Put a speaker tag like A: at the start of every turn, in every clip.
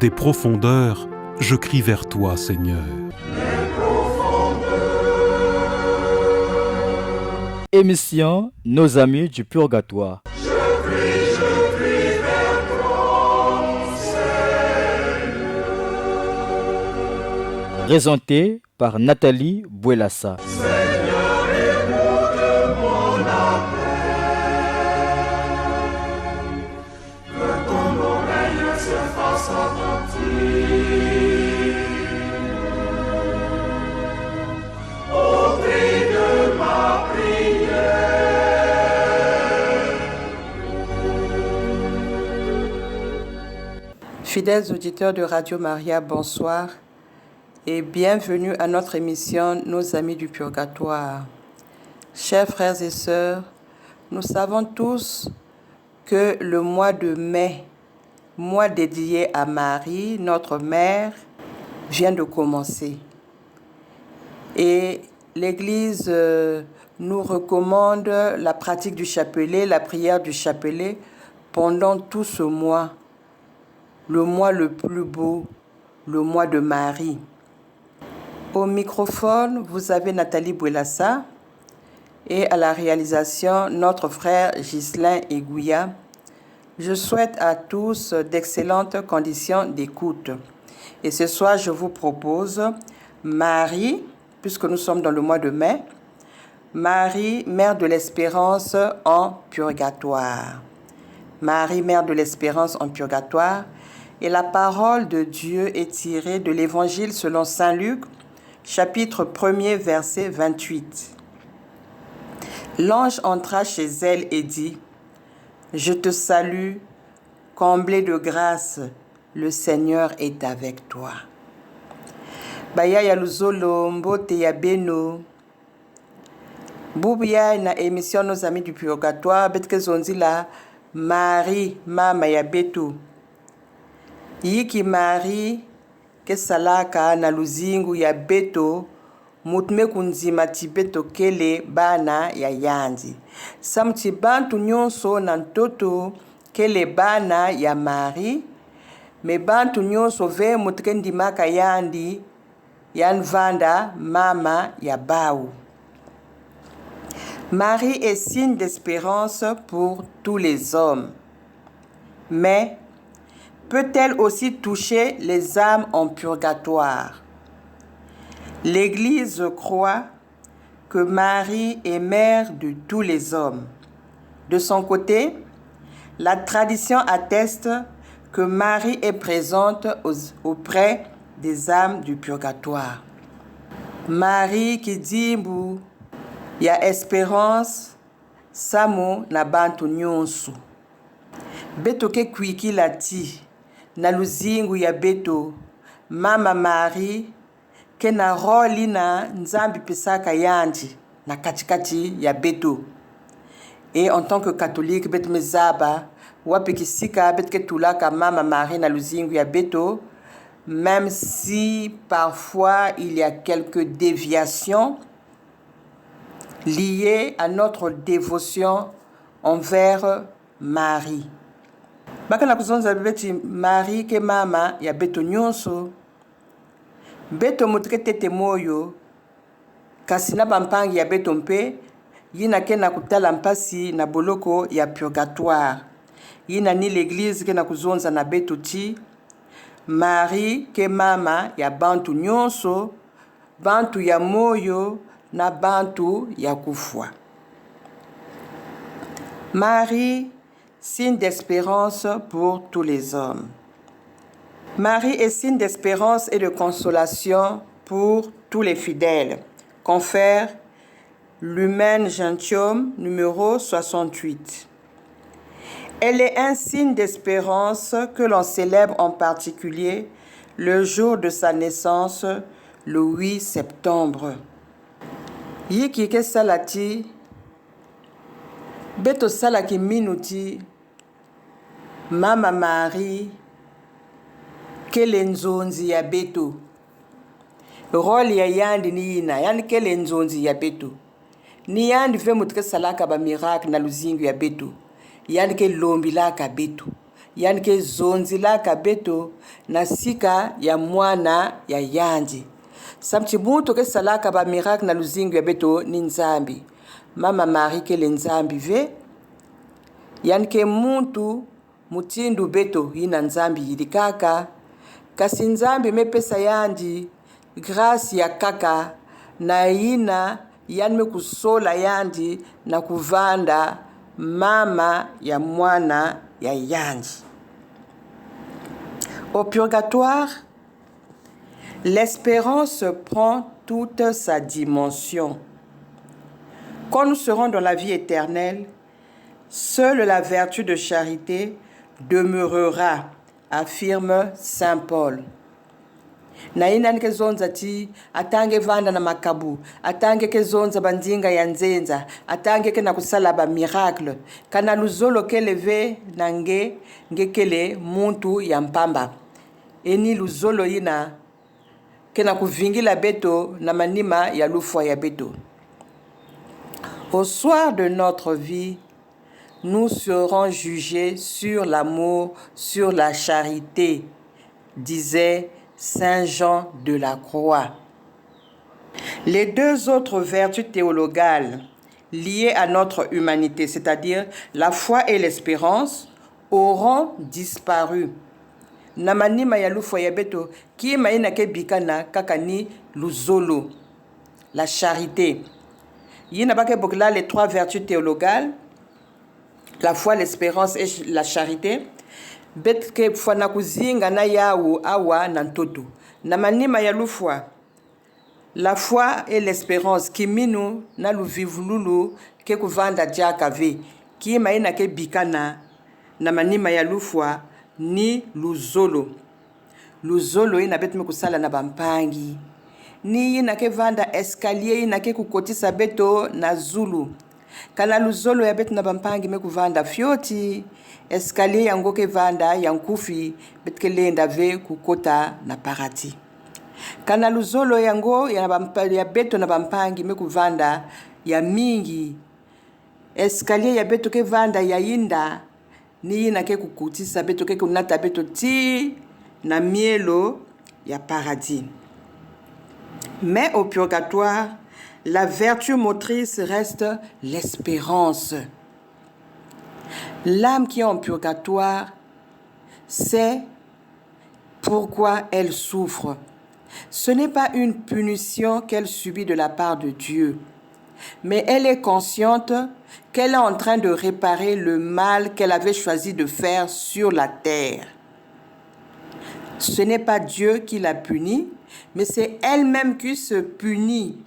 A: des profondeurs, je crie vers toi, Seigneur.
B: Émission Nos amis du purgatoire.
C: Je prie vers toi, Seigneur.
B: Présenté par Nathalie Bouelassa.
C: Seigneur, écoute mon appel. Que ton oreille se fasse attentive au cri de ma prière.
D: Fidèles auditeurs de Radio Maria, bonsoir et bienvenue à notre émission Nos amis du purgatoire. Chers frères et sœurs, nous savons tous que le mois de mai, mois dédié à Marie, notre mère, vient de commencer. Et l'Église nous recommande la pratique du chapelet, la prière du chapelet pendant tout ce mois, le mois le plus beau, le mois de Marie. Au microphone, vous avez Nathalie Bouelassa et à la réalisation, notre frère Ghislain Egouya. Je souhaite à tous d'excellentes conditions d'écoute. Et ce soir, je vous propose Marie, puisque nous sommes dans le mois de mai, Marie, Mère de l'Espérance en purgatoire. Marie, Mère de l'Espérance en purgatoire. Et la parole de Dieu est tirée de l'Évangile selon saint Luc, chapitre 1er, verset 28. L'ange entra chez elle et dit : « Je te salue, comblée de grâce, le Seigneur est avec toi. » Baya ya luzolo mbote ya beno. Boubia na émission Nos amis du purgatoire, betke zonzila Marie, mama ya betu. Yiki Marie, ke salaka na luzingu ya beto, mutume kunzima tibeto kele bana ya yandi. Samti bantu nyonso na ntoto kele bana ya Marie, me bantu nyonso ve mutke ndimaka yandi, yan vanda mama ya bau. Marie est signe d'espérance pour tous les hommes. Mais peut-elle aussi toucher les âmes en purgatoire? L'Église croit que Marie est mère de tous les hommes. De son côté, la tradition atteste que Marie est présente auprès des âmes du purgatoire. Marie qui dit mbu ya espérance samo na bantu nyonso. Beto ke kwiki lati na luzingu ya beto mama Marie ke na roli na nzambi pisaka yandi na katikati ya beto. Et en tant que catholique bet mezaba wapi kisika bet ke tulaka mama Marie na luzingu ya beto, même si parfois il y a quelques déviations liées à notre dévotion envers Marie. Bakana kuzonza beti Marie ke mama ya beto nyonso. Beto mutuke tete moyo kasi na bampangi ya beto mpe yina ke na kutala mpasi na boloko ya purgatoire. Yina ni l'église ke na kuzonza na beto ti Marie ke mama ya bantu nyonso, bantu ya moyo na bantu ya kufwa. Marie, signe d'espérance pour tous les hommes. Marie est signe d'espérance et de consolation pour tous les fidèles. Confère Lumen Gentium numéro 68. Elle est un signe d'espérance que l'on célèbre en particulier le jour de sa naissance, le 8 septembre. Yiki ke salati, beto salaki minuti, mama Marie, kele nzonzi ya beto. Roli ya yandi ni yina, yani kele nzonzi ya beto. Ni yandi fe mutke salaka ba miracle na luzingu ya beto. Yani ke lombi laka beto. yani ke zonzi laka beto na sika ya mwana ya yandi. Samti mutu ke salaka ba miracle na luzingu ya beto ni nzambi. Mama Marie ke le nzambi ve, yani ke muntu mutindu beto ina nzambi yidi kaka, kasi nzambi mepesa yandi grâce ya kaka na ina yani me kusola yandi na kuvanda mama ya mwana ya yandi. Au purgatoire, l'espérance prend toute sa dimension. Quand nous serons dans la vie éternelle, seule la vertu de charité demeurera, affirme Saint Paul. Na ina nke zonza ti atange vanda na makabu, atange ke zonza bandinga ya nzenza, atange ke na kusala ba miracle, kana luzolo ke leve nange ngekele muntu ya mpamba. Eni luzolo ina ke na kuvingila beto na manima ya lufwa ya beto. Au soir de notre vie, nous serons jugés sur l'amour, sur la charité, disait Saint Jean de la Croix. Les deux autres vertus théologales liées à notre humanité, c'est-à-dire la foi et l'espérance, auront disparu. Namanima ya lufwa ya beto ki maina ke bikana kakani luzolo, la charité. Yina bake bokla les trois vertus théologales, la foi, l'espérance et la charité. Betke fana kuzinga na yawu awa nantoto. Namanima ya lufwa, la foi et l'espérance kiminu na luvivululu ke kuvanda diakave ki maina ke bikana namanima ya lufwa ni luzolo. Luzolo ina betme kusala na bampangi. Ni ina ke vanda escalier ina ke kukotisa beto na zulu. Kana luzolo ya beto na bampangi me kuvanda fioti. Escalier yango ke vanda yankufi betke lenda ve kukota na parati. Kana luzolo yango ya beto na bampangi me kuvanda ya mingi. Escalier ya beto ke vanda ya inda. Ni ina ke kukutisa beto ke kunata beto ti na mielo ya paradis. Mais au purgatoire, la vertu motrice reste l'espérance. L'âme qui est en purgatoire sait pourquoi elle souffre. Ce n'est pas une punition qu'elle subit de la part de Dieu, mais elle est consciente qu'elle est en train de réparer le mal qu'elle avait choisi de faire sur la terre. Ce n'est pas Dieu qui la punit, mais c'est elle-même qui se punit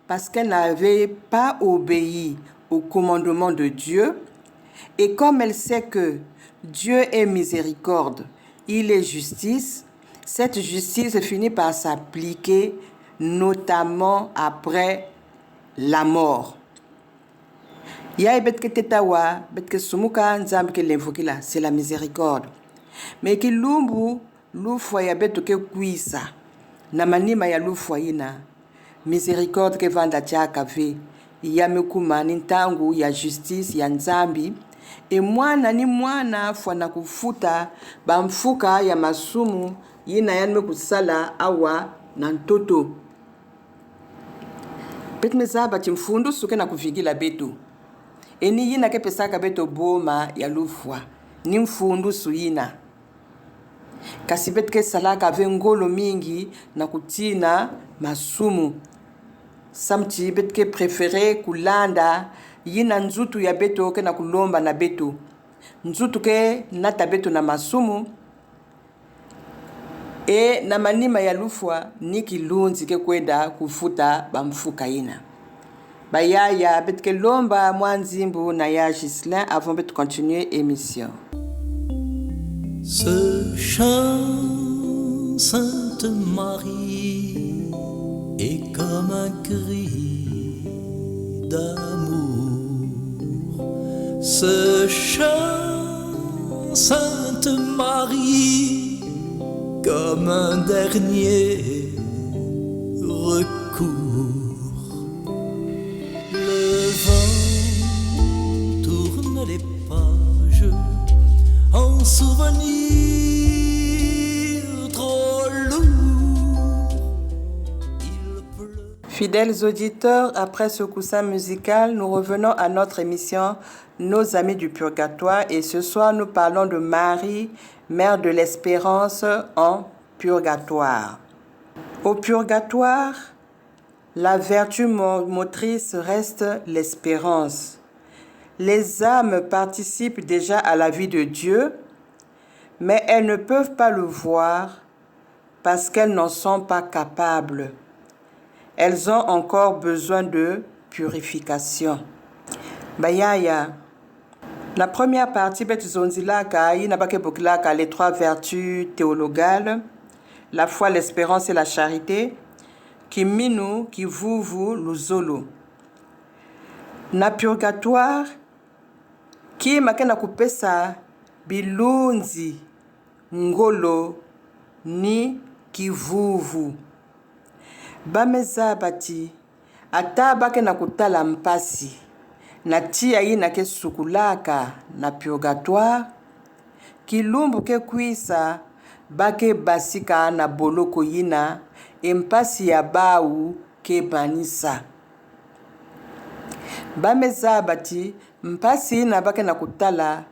D: parce qu'elle n'avait pas obéi au commandement de Dieu. Et comme elle sait que Dieu est miséricorde, il est justice, cette justice finit par s'appliquer notamment après la mort. Ya betke tetawa, betke sumuka nzambe ke l'invokila, c'est la miséricorde. Mais ki lumbu lufwa ya beto ke kuisa, na manima ya lufwa ina, miséricorde ke vanda tiaka ve, ya mekuma nintangu ya justice ya nzambi, e mwana ni mwana fwana kufuta bamfuka ya masumu yina yanme kusala awa na ntoto. Betme zaba chimfundu suke na kuvigila beto. Eni yina ke pesaka beto boma ya lufwa, ni mfundu suyina. Kasi betke salaka vengolo mingi na kutina masumu. Samti betke prefere kulanda yina nzutu ya beto ke na kulomba na beto. Nzutu ke nata beto na masumu. E na manima ya lufwa ni kilunzi ke kwenda kufuta bamfuka ina. Bayaya betke lomba mwanzimbu na ya Gislin avant de continuer émission.
E: Ce chant, Sainte Marie, est comme un cri d'amour. Ce chant, Sainte Marie, comme un dernier recours. Le vent tourne les pages en souvenir trop lourd. Il pleut.
D: Fidèles auditeurs, après ce coussin musical, nous revenons à notre émission Nos amis du purgatoire et ce soir nous parlons de Marie, mère de l'espérance en purgatoire. Au purgatoire, la vertu motrice reste l'espérance. Les âmes participent déjà à la vie de Dieu, mais elles ne peuvent pas le voir parce qu'elles n'en sont pas capables. Elles ont encore besoin de purification. Bayaya. La première partie, les trois vertus théologales, la foi, l'espérance et la charité, qui minu, qui vuvu, luzolo. Na purgatoire, qui makena kupesa bilunzi, ngolo, ni kivuvu. Bameza bati, ata bakena kutala mpasi, na tia ina ke sukulaka na purgatoire, kilumbu ke kuisa, bake basika na boloko yina, empasi ya bau ke banisa. Bameza bati, mpasi ina bake na kutala,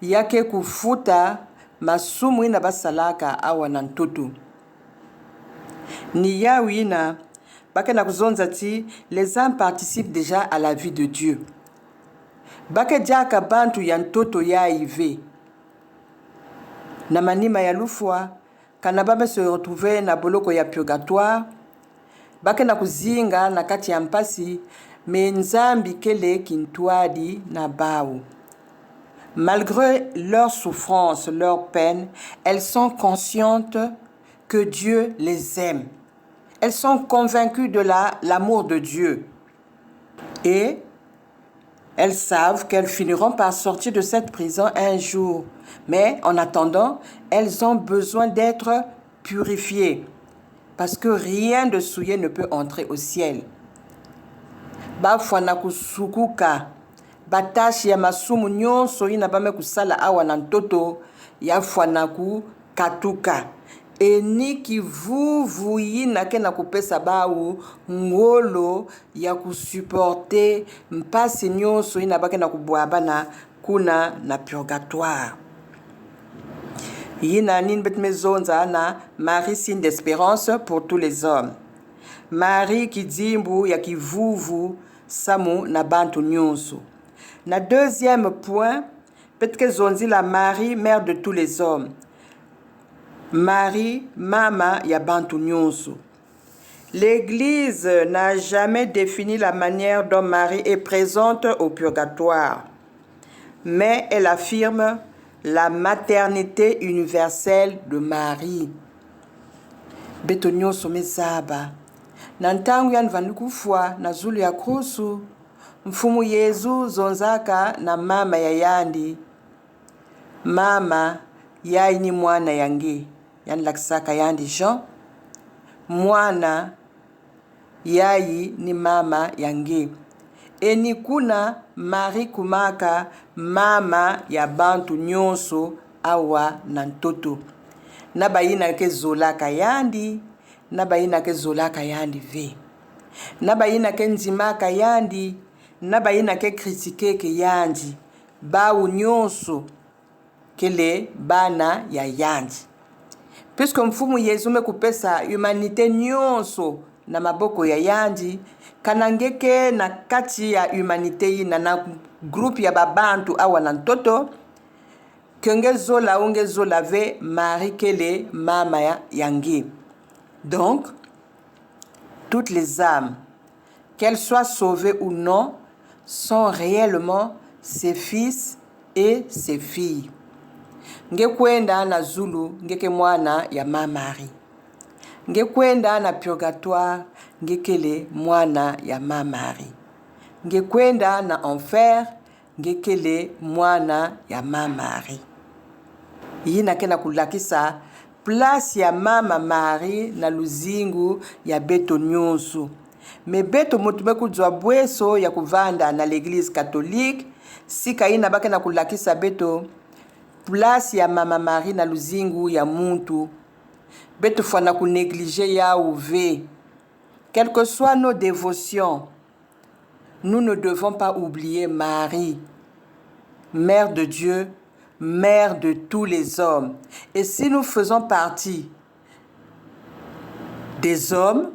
D: yake kufuta, masumu ina basalaka awa na ntutu. Ni yawina, bake na kuzonzati, les âmes participent déjà à la vie de Dieu. Bake jaka bantu ya ntoto ya ive. Na manima ya lufwa, kana bame se retrouver na boloko ya purgatoire, bake na kuzinga na kati ya mpasi, me nzambi kele kintuadi na bau. Malgré leur souffrance, leur peine, elles sont conscientes que Dieu les aime. Elles sont convaincues de l'amour de Dieu. Et elles savent qu'elles finiront par sortir de cette prison un jour. Mais en attendant, elles ont besoin d'être purifiées. Parce que rien de souillé ne peut entrer au ciel. Bafwana kusukuka, batashi ya masumu nyonso ina bame kusala awa na ntoto, ya fwana ku katuka. Eni kivuvu yina ke na kupesa bau ngolo ya kusuporte mpasi nyonso ina bake na kubuabana kuna na purgatoire. Yina nin betmezonza na Marie signe d'espérance pour tous les hommes. Marie kidimbu ya kivuvu samu na bantu nyonso. Na deuxième point, peut-être zonzi la Marie, mère de tous les hommes. Marie, mama ya bantu nyonso. L'Église n'a jamais défini la manière dont Marie est présente au purgatoire, mais elle affirme la maternité universelle de Marie. Beto nyonso mezaba. Na ntangu ya nvanukufwa na zulu ya krusu, mfumu Yezu zonzaka na mama ya yandi. Mama yai ni mwana yange, yani lakisaka yandi Jean. Mwana yai ni mama yange. Eni kuna Marie kumaka mama ya bantu nyonso awa na ntoto. Nabayina ke zolaka yandi, nabayina ke zolaka yandi ve. Nabayina ke nzimaka yandi, nabayina ke kritike ke yandi. Bau nyonso kele bana ya yandi. Puisque mfumu Yezu mekupesa humanité nyonso na maboko ya yandi, kanangeke na kati ya humanité na groupe ya babantu awa na ntoto, kengezola ungezola ve Marie kele mama ya yangi. Donc, toutes les âmes, qu'elles soient sauvées ou non, sont réellement ses fils et ses filles. Ngekwenda na Zulu, ngeke mwana ya Marie. Ngekwenda na purgatoire, ngekele mwana ya Marie. Ngekwenda na enfer, ngekele mwana ya Marie. Yina kena kulakisa place ya mama Marie na luzingu ya beto nyonso. Me beto mutume kujwa bweso ya kuvanda na l'église catholique, sika ina bake na kulakisa beto place ya Mama Marie na luzingu ya muntu. Betu fana ku négliger ya ouve. Quelles que soient nos dévotions, nous ne devons pas oublier Marie, Mère de Dieu, Mère de tous les hommes. Et si nous faisons partie des hommes,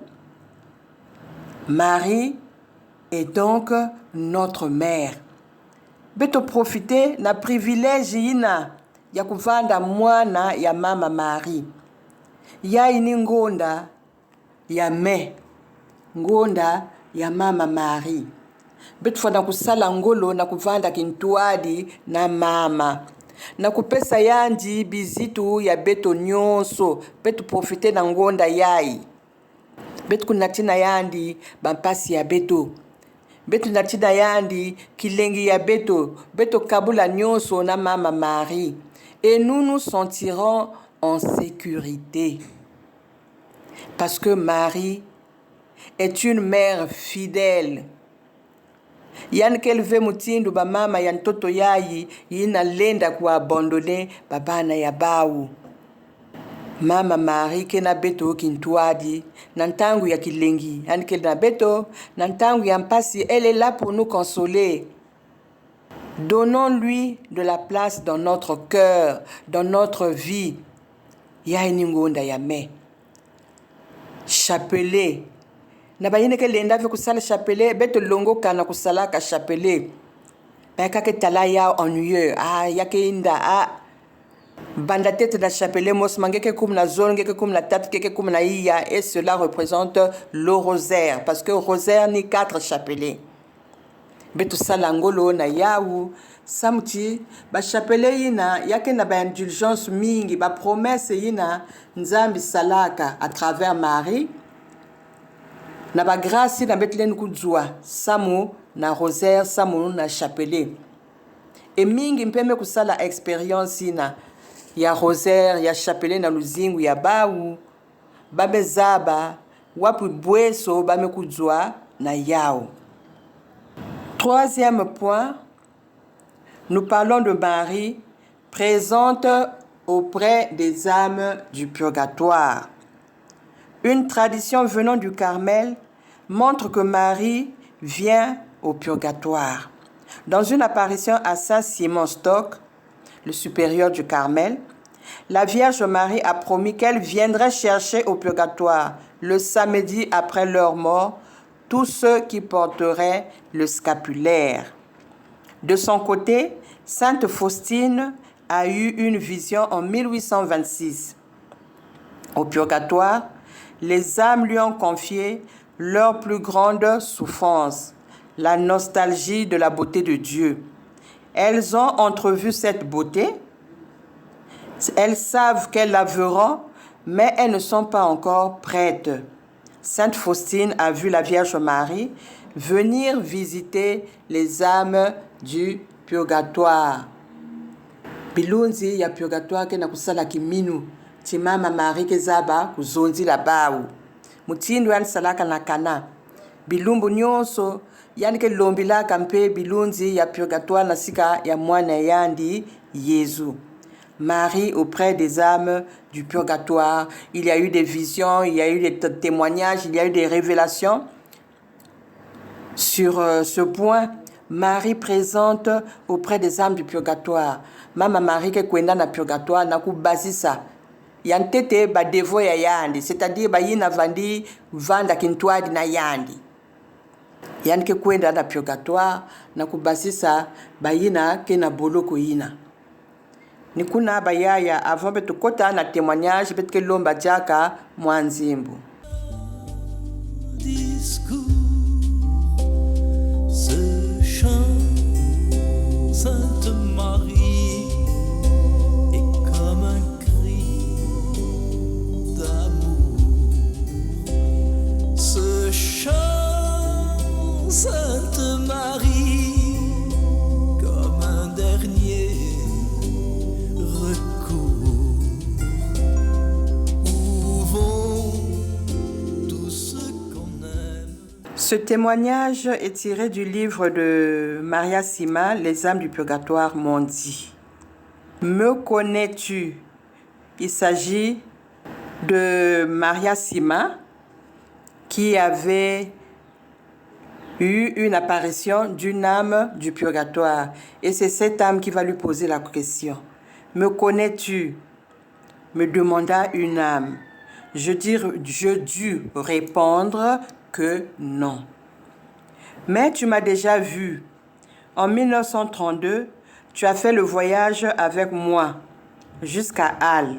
D: Marie est donc notre mère. Beto profiter na privilège yina ya kuvanda mwana ya Mama Marie. Ya ini ngonda ya me, ngonda ya Mama Marie. Betu fana kusala ngolo na kuvanda kintuadi na mama. Na kupesa yandi bizitu ya beto nyonso. Betu profite na ngonda yai. Betu kunatina yandi bampasi ya beto. Betu natina yandi kilengi ya beto. Beto kabula nyonso na Mama Marie. Et nous nous sentirons en sécurité. Parce que Marie est une mère fidèle. Yan kelve mutindu ba mama ya ntoto yayi yina lenda kuabandone babana ya bawu. Mama Marie kena beto kintuadi nantangu ya kilengi. Yan kel na beto nantangu ya mpasi, elle est là pour nous consoler. Donnons-lui de la place dans notre cœur, dans notre vie. Ya iningonda ya me. Chapelet. Na bayine ke lenda ve kusala chapelet, beto longo kana kusala ka chapelet. Ba ka ke tala ya ennuyeux, yake inda banda tête na chapelet mos mangeke kum na zone ngeke kum na tête keke kum na iya, et cela représente le rosaire parce que rosaire ni 4 chapelets. Beto sala ngolo na yawu samti ba chapelet yina yake na ba indulgence mingi, ba promesse yina nzambi salaka à travers Marie. Na ba grâce na betlen kujua samu na rosaire samu na chapelet. Et mingi mpeme kusala expérience ina ya rosaire ya chapelet na luzingu ya bawu babezaba wapu bweso bame kujua na yao. Troisième point, nous parlons de Marie présente auprès des âmes du purgatoire. Une tradition venant du Carmel montre que Marie vient au purgatoire. Dans une apparition à Saint Simon Stock, le supérieur du Carmel, la Vierge Marie a promis qu'elle viendrait chercher au purgatoire le samedi après leur mort tous ceux qui porteraient le scapulaire. De son côté, Sainte Faustine a eu une vision en 1826. Au purgatoire, les âmes lui ont confié leur plus grande souffrance, la nostalgie de la beauté de Dieu. Elles ont entrevu cette beauté, elles savent qu'elles la verront, mais elles ne sont pas encore prêtes. Sainte Faustine a vu la Vierge Marie venir visiter les âmes du purgatoire. Bilunzi ya purgatoire ke na kusala kiminu, ti Mama Marie ke zaba kuzonzi la bawu. Mutindo yan salaka na kana. Bilumbu nyonso yani ke lombila kampe bilunzi ya purgatoire na sika ya mwana yandi Yesu. Marie auprès des âmes du purgatoire. Il y a eu des visions, il y a eu des témoignages, il y a eu des révélations. Sur ce point, Marie présente auprès des âmes du purgatoire. Mama Marie ke kwenda na purgatoire na kubazisa. Yantete ba devo ya yandi, c'est-à-dire ba yina vandi vanda kintwadi na yandi. Yan ke kwenda na purgatoire na kubazisa ba yina ke na boloko yina. Nikuna bayaya avant betu kota na témoignage betke lomba jaka mwanzimbu.
E: Discours, ce chant, Sainte Marie, est comme un cri d'amour. Ce chant, Sainte Marie, comme un dernier recours. Où vont tous ceux qu'on aime?
D: Ce témoignage est tiré du livre de Maria Sima, Les âmes du purgatoire m'ont dit. Me connais-tu? Il s'agit de Maria Sima qui avait eu une apparition d'une âme du purgatoire. Et c'est cette âme qui va lui poser la question. Me connais-tu? Me demanda une âme. Je dus répondre que non. Mais tu m'as déjà vu. En 1932, tu as fait le voyage avec moi jusqu'à Halle.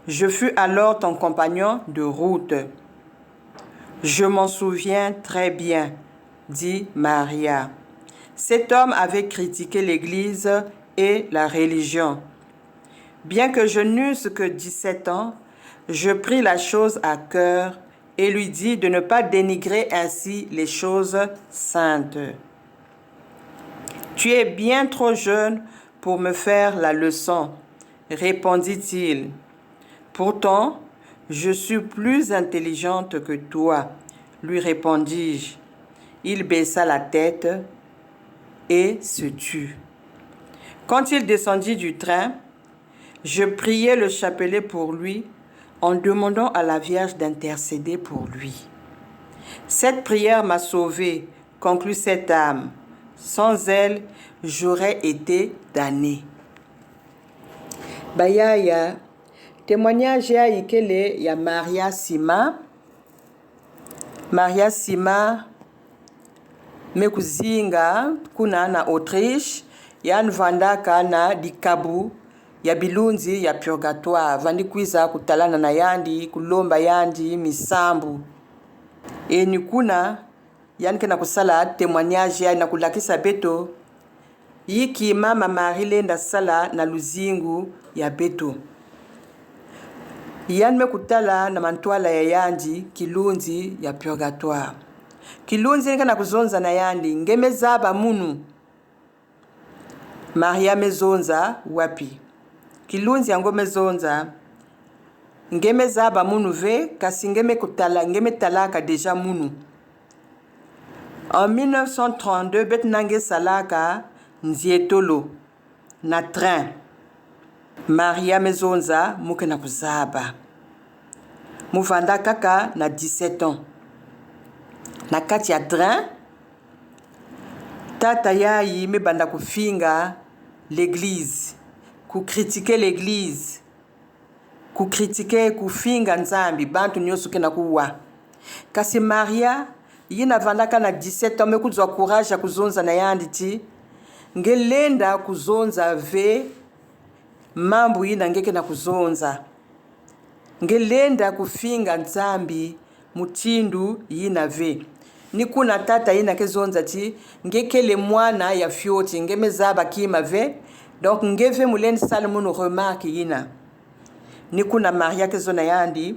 D: Je fus alors ton compagnon de route. Je m'en souviens très bien, dit Maria. Cet homme avait critiqué l'Église et la religion. Bien que je n'eusse que 17 ans, je pris la chose à cœur et lui dis de ne pas dénigrer ainsi les choses saintes. Tu es bien trop jeune pour me faire la leçon, répondit-il. Pourtant, je suis plus intelligente que toi, lui répondis-je. Il baissa la tête et se tut. Quand il descendit du train, je priai le chapelet pour lui en demandant à la Vierge d'intercéder pour lui. Cette prière m'a sauvé, conclut cette âme. Sans elle, j'aurais été damné. Bayaya, témoignage ya ikele ya Maria Sima. Maria Sima mekuzinga kuna na Autriche, yan vandaka na dikabu ya bilunzi ya purgatoire, vandi kwiza kutalana na yandi, kulomba yandi, misambu. E nikuna yani kena kusala témoignage ya na kulakisa beto yiki mama Marie lenda sala na luzingu ya beto. Yani mekutala na mantwala ya yandi kilunzi ya purgatoire. Kilunzi kena kuzonza na yandi ngemezaba munu. Maria mezonza wapi? Kilunzi yango mezonza ngemezaba munu ve kasi ngeme talaka deja munu. En 1932, Betnange Salaka Nzietolo na train. Maria mezonza muke na kuzaba. Muvanda kaka na 17 ans. Na kati ya train, tata yayi mebanda kufinga l'église, critiquer l'église, critiquer kufinga nzambi, bantu nyoso ke na kuwa. Kasi Maria yina vandaka na 17 ans mekuzwa courage ya kuzonza na yandi ti ngelenda kuzonza ve mambu yina ngeke na kuzonza ngelenda kufinga nzambi mutindu yina ve nikuna tata yina kezonza ti ngekele mwana ya fioti ngemezaba kima ve donc ngeve mulendi salmunu remarque yina nikuna Maria kezona yandi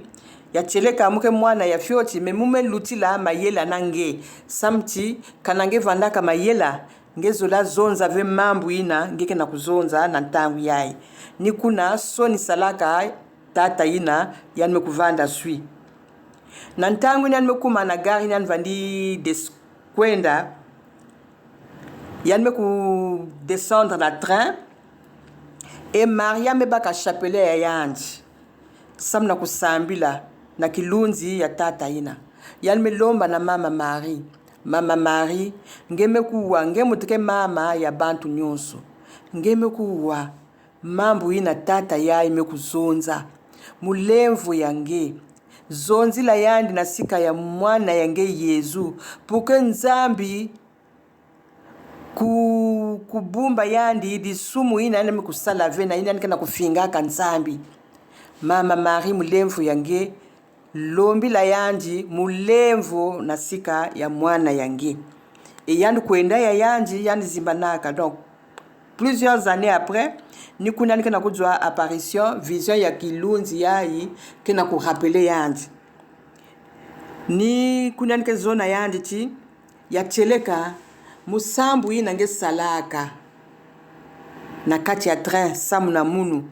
D: ya cheleka muke mwana ya fioti memume lutila mayela nange samti kanange vandaka mayela ngezola zonza ve mambu ina ngeke na kuzonza na ntangu yayi nikuna soni salaka tata ina yanme kuvanda sui na ntangu yanme kuma na gari yan vandi deskwenda yanme ku descendre na train et Maria me baka chapelet ya yandi samna kusambila na kilunzi ya tata ina yanme lomba na mama Marie. Mama Marie ngeme kuwa ngemutike mama ya bantu nyonso ngeme kuwa mambu ina tata yayi mekuzonza mulemvu yange zonzi la yandi na sika ya mwana yange Yezu puke nzambi kubumba yandi di sumu ina ane mekusala vena ina ane kufinga ka nzambi. Mama Marie mulemvu yange lombi la yandi mulemvu na sika ya mwana yange et yandi kwenda ya yandi zimbanaka. Donc plusieurs années après nikuna nikena kujwa apparition vision ya kilunzi yayi kena ku rappeler yandi ni kuna nike zona yandi ti ya cheleka musambu ina nge salaka na kati ya train samu na munu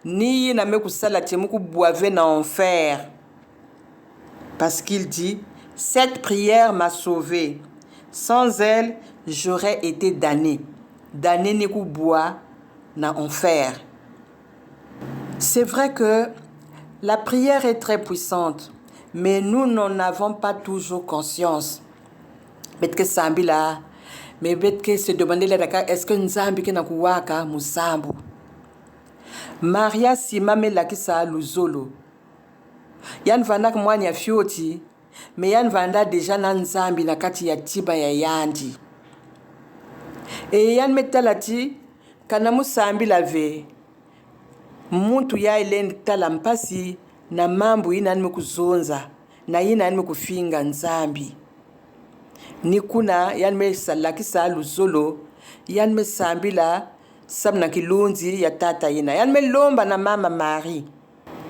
D: ni na mekusala ti muku boive na enfer. Parce qu'il dit, cette prière m'a sauvé. Sans elle, j'aurais été damné. Damné n'est qu'au bois, na enfer. C'est vrai que la prière est très puissante, mais nous n'en avons pas toujours conscience. Peut-être que sambi là, mais peut-être que se demander est-ce que nzambi ke na kuwaka musambu. Maria simame lakisa luzolo. Yan vanda kumwani ya fioti, me yan vanda deja na nzambi na kati ya tiba ya yandi. E yan metalati kana musambi lave. Muntu ya ileni tala mpasi na mambo ina nime kuzonza na ina nime kufinga nzambi. Nikuna yan me salakisa luzolo, yan me sambila samna kilunzi ya tata ina. Yan me lomba na mama Marie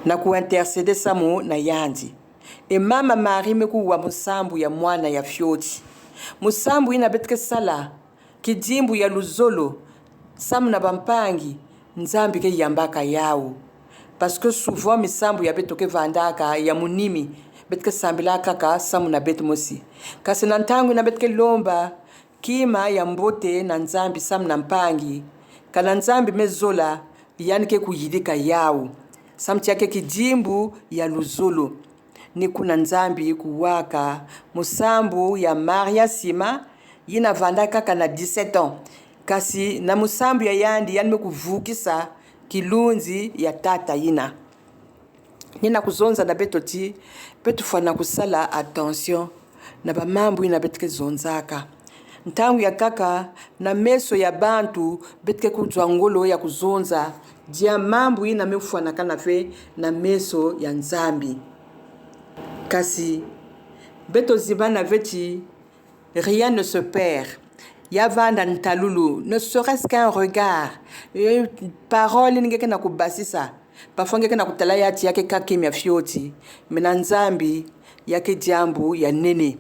D: na kuintercede samu na yandi. E mama Marie me kuwa musambu ya mwana ya fioti. Musambu ina betke sala kijimbu ya luzolo samu na bampangi nzambi ke yambaka yao. Parce que souvent misambu ya beto ke vandaka ya munimi betke sambila kaka samu na beto mosi. Kasi nantangu na betke lomba kima ya mbote na nzambi samu na mpangi. Kana nzambi mezola yani ke kuyidika yao. Samti yake kijimbu ya luzolo. Ni kuna nzambi kuwaka musambu ya Maria Sima yina vandaka kana 17 ans. Kasi na musambu ya yandi yani mekuvukisa kilunzi ya tata yina. Nina kuzonza na betoti betu fana kusala attention na ba mambu ina betke zonzaka. Ntangu ya kaka na meso ya bantu betke kujwa ngolo ya kuzonza dia mambu ina mefana kana fe na meso ya nzambi. Kasi beto zibana veti rien ne se perd. Yavanda ntalulu, ne serait-ce qu'un regard, parole ngeke na kubasisa, parfois ngeke na kutala yati yake kakimya fioti, mena nzambi yake jambu ya nene.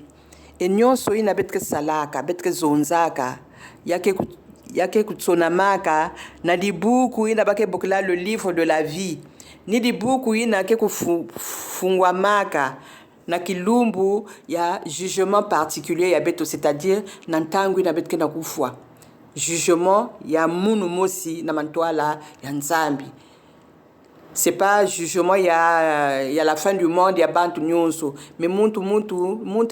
D: E nyonso ina betke salaka, betke zonzaka, yake kutsonamaka, na dibuku ina bake bokla le livre de la vie, ni dibuku ina ke kufungwamaka, na kilumbu ya jugement particulier ya beto, c'est-à-dire nantangu na betke na kufwa jugement ya munu mosi na mantwala ya nzambi. C'est pas jugement ya la fin du monde ya bantu nyonso, mais muntu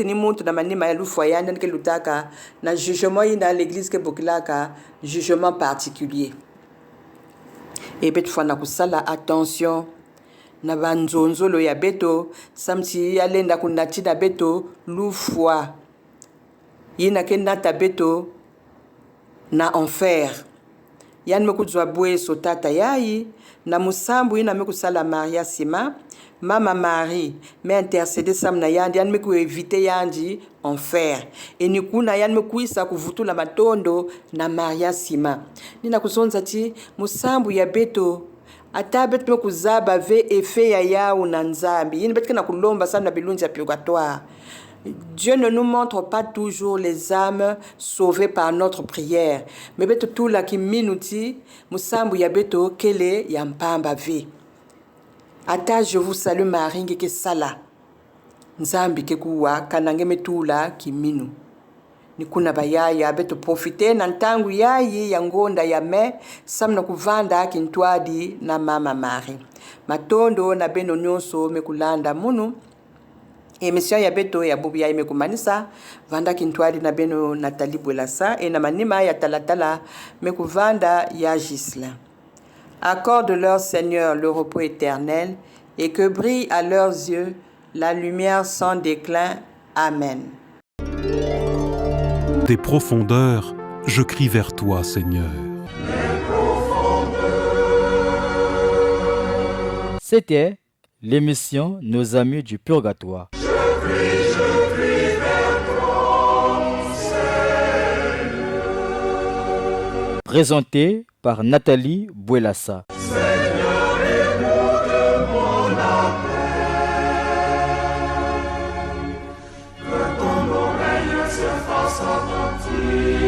D: ni muntu na manima ya lufwa ya ndeke lutaka na jugement ina l'église ke bokilaka jugement particulier. Et beto fana kusala attention na banzonzolo ya beto samti yalenda kunati na beto lufwa yina kenata beto na enfer yan mekuzwa bwe sotata yayi na musambu yina mekusala Maria Sima mama Marie me intercede sam na yandi yan meku evite yandi enfer enikuna yan mekuisa kuvutula matondo na Maria Sima nina kuzonza ti musambu ya beto ata betu me kuzaba ve effet ya yao na nzambi yini betu na kulomba sana bilunzi ya purgatoire. Dieu ne nous montre pas toujours les âmes sauvées par notre prière, mais betu tout la ki minuti musambu ya betu kele ya mpamba ve. Ata je vous salue Marie ngeke sala nzambi ke kuwa kanange metula ki minu. Nikuna bayaya beto profite na ntangu yayi ya ngonda ya me samna kuvanda kintwadi na mama Marie. Matondo na beno nyonso mekulanda munu. Emission ya beto ya bubu ya imekumanisa vanda kintwadi na beno Nathalie Bwelasa et na manima ya talatala mekuvanda ya Gislain. Accorde-leur Seigneur le repos éternel et que brille à leurs yeux la lumière sans déclin. Amen.
A: Des profondeurs, je crie vers toi, Seigneur.
B: C'était l'émission Nos Amis du Purgatoire.
C: Je crie vers toi, Seigneur.
B: Présenté par Nathalie Bwelasa.
C: Seigneur, écoute mon appel. Que ton oreille se fasse attentive.